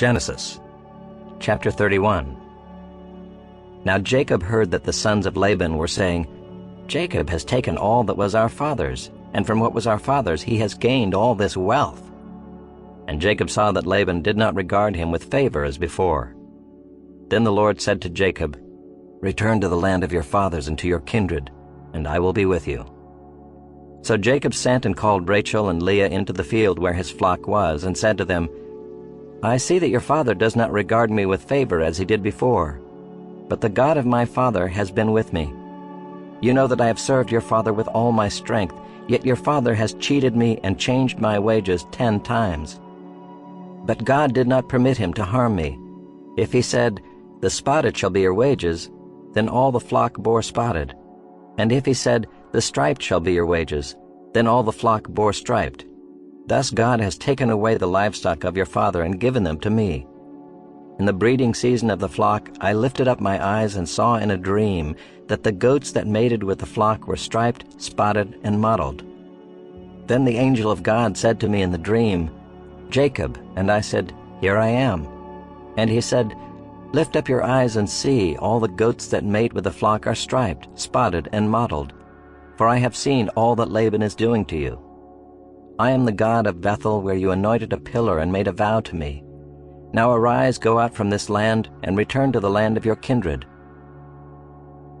Genesis chapter 31. Now Jacob heard that the sons of Laban were saying, "Jacob has taken all that was our father's, and from what was our father's he has gained all this wealth." And Jacob saw that Laban did not regard him with favor as before. Then the Lord said to Jacob, "Return to the land of your fathers and to your kindred, and I will be with you." So Jacob sent and called Rachel and Leah into the field where his flock was, and said to them, "I see that your father does not regard me with favor as he did before, but the God of my father has been with me. You know that I have served your father with all my strength, yet your father has cheated me and changed my wages 10 times. But God did not permit him to harm me. If he said, 'The spotted shall be your wages,' then all the flock bore spotted. And if he said, 'The striped shall be your wages,' then all the flock bore striped. Thus God has taken away the livestock of your father and given them to me. In the breeding season of the flock I lifted up my eyes and saw in a dream that the goats that mated with the flock were striped, spotted, and mottled. Then the angel of God said to me in the dream, 'Jacob,' and I said, 'Here I am.' And he said, 'Lift up your eyes and see, all the goats that mate with the flock are striped, spotted, and mottled. For I have seen all that Laban is doing to you. I am the God of Bethel, where you anointed a pillar and made a vow to me. Now arise, go out from this land, and return to the land of your kindred.'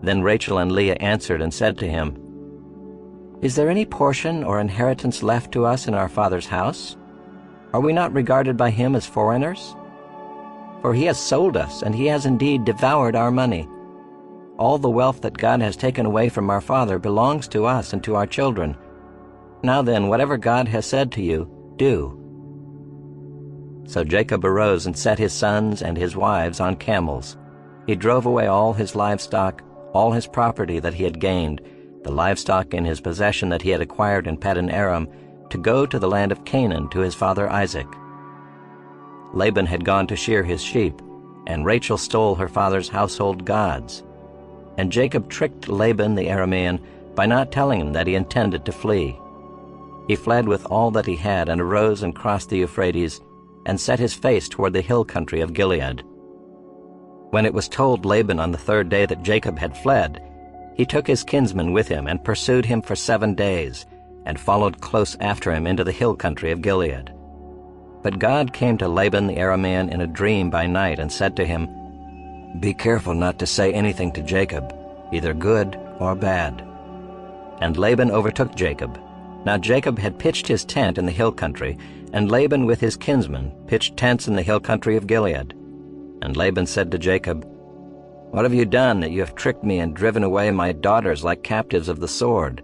Then Rachel and Leah answered and said to him, 'Is there any portion or inheritance left to us in our father's house? Are we not regarded by him as foreigners? For he has sold us, and he has indeed devoured our money. All the wealth that God has taken away from our father belongs to us and to our children. Now then, whatever God has said to you, do.' So Jacob arose and set his sons and his wives on camels. He drove away all his livestock, all his property that he had gained, the livestock in his possession that he had acquired in Paddan Aram, to go to the land of Canaan to his father Isaac. Laban had gone to shear his sheep, and Rachel stole her father's household gods. And Jacob tricked Laban the Aramean by not telling him that he intended to flee. He fled with all that he had and arose and crossed the Euphrates and set his face toward the hill country of Gilead. When it was told Laban on the 3rd day that Jacob had fled, he took his kinsman with him and pursued him for 7 days and followed close after him into the hill country of Gilead. But God came to Laban the Aramean in a dream by night and said to him, "Be careful not to say anything to Jacob, either good or bad." And Laban overtook Jacob. Now Jacob had pitched his tent in the hill country, and Laban with his kinsmen pitched tents in the hill country of Gilead. And Laban said to Jacob, "What have you done that you have tricked me and driven away my daughters like captives of the sword?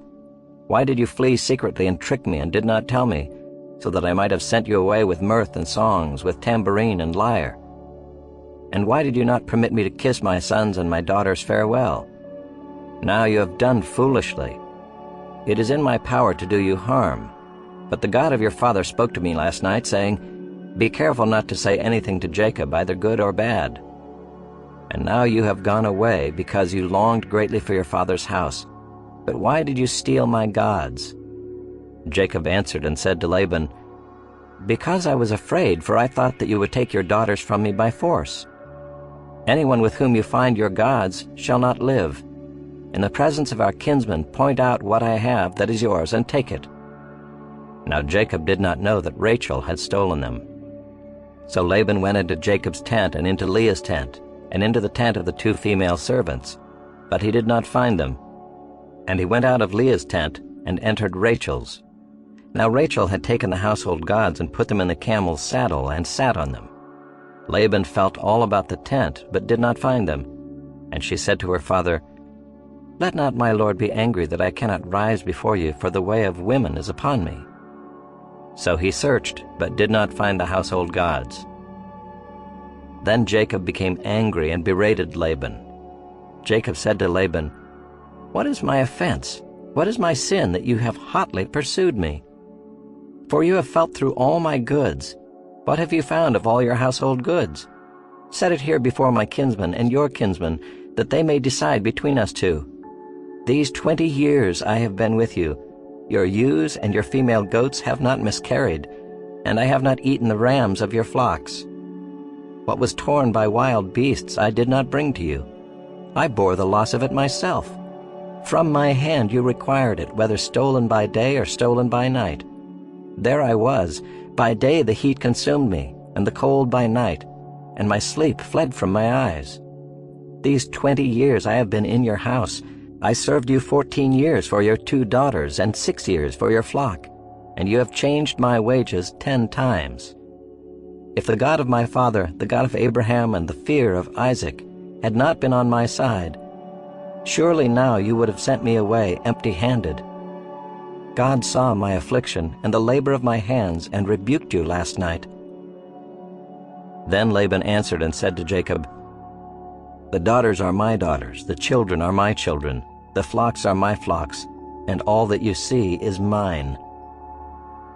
Why did you flee secretly and trick me and did not tell me, so that I might have sent you away with mirth and songs, with tambourine and lyre? And why did you not permit me to kiss my sons and my daughters farewell? Now you have done foolishly. It is in my power to do you harm. But the God of your father spoke to me last night, saying, 'Be careful not to say anything to Jacob, either good or bad.' And now you have gone away because you longed greatly for your father's house. But why did you steal my gods?" Jacob answered and said to Laban, "Because I was afraid, for I thought that you would take your daughters from me by force. Anyone with whom you find your gods shall not live. In the presence of our kinsmen point out what I have that is yours and take it." Now Jacob did not know that Rachel had stolen them. So Laban went into Jacob's tent and into Leah's tent and into the tent of the 2 female servants, but he did not find them. And he went out of Leah's tent and entered Rachel's. Now Rachel had taken the household gods and put them in the camel's saddle and sat on them. Laban felt all about the tent, but did not find them. And she said to her father, "Let not my lord be angry that I cannot rise before you, for the way of women is upon me." So he searched, but did not find the household gods. Then Jacob became angry and berated Laban. Jacob said to Laban, "What is my offense? What is my sin that you have hotly pursued me? For you have felt through all my goods. What have you found of all your household goods? Set it here before my kinsmen and your kinsmen, that they may decide between us two. These 20 years I have been with you. Your ewes and your female goats have not miscarried, and I have not eaten the rams of your flocks. What was torn by wild beasts I did not bring to you. I bore the loss of it myself. From my hand you required it, whether stolen by day or stolen by night. There I was. By day the heat consumed me, and the cold by night, and my sleep fled from my eyes. These 20 years I have been in your house. I served you 14 years for your 2 daughters, and 6 years for your flock, and you have changed my wages 10 times. If the God of my father, the God of Abraham and the fear of Isaac, had not been on my side, surely now you would have sent me away empty-handed. God saw my affliction and the labor of my hands and rebuked you last night." Then Laban answered and said to Jacob, "The daughters are my daughters, the children are my children, the flocks are my flocks, and all that you see is mine.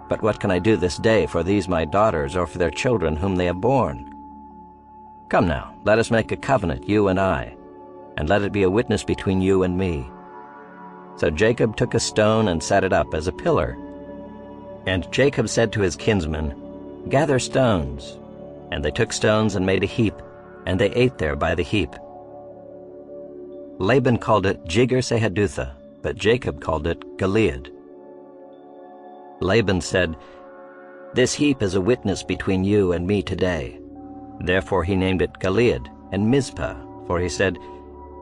But what can I do this day for these my daughters or for their children whom they have borne? Come now, let us make a covenant, you and I, and let it be a witness between you and me." So Jacob took a stone and set it up as a pillar. And Jacob said to his kinsmen, "Gather stones." And they took stones and made a heap, and they ate there by the heap. Laban called it Jegar-sahadutha, but Jacob called it Gilead. Laban said, "This heap is a witness between you and me today." Therefore he named it Gilead and Mizpah, for he said,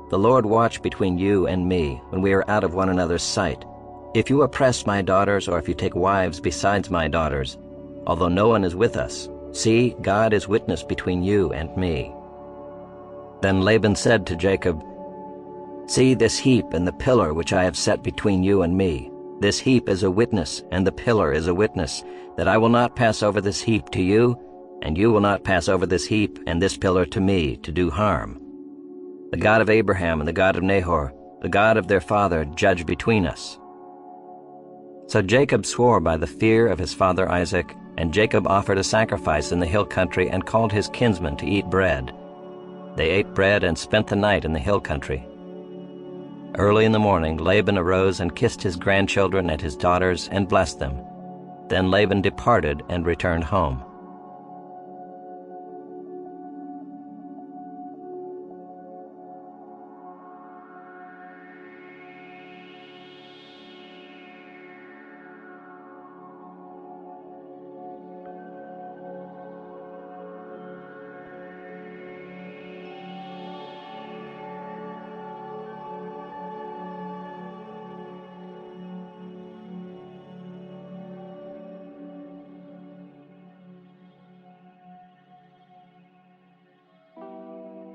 "The Lord watch between you and me when we are out of one another's sight. If you oppress my daughters, or if you take wives besides my daughters, although no one is with us, see, God is witness between you and me." Then Laban said to Jacob, "See this heap and the pillar which I have set between you and me. This heap is a witness, and the pillar is a witness, that I will not pass over this heap to you, and you will not pass over this heap and this pillar to me to do harm. The God of Abraham and the God of Nahor, the God of their father, judge between us." So Jacob swore by the fear of his father Isaac, and Jacob offered a sacrifice in the hill country and called his kinsmen to eat bread. They ate bread and spent the night in the hill country. Early in the morning Laban arose and kissed his grandchildren and his daughters and blessed them. Then Laban departed and returned home.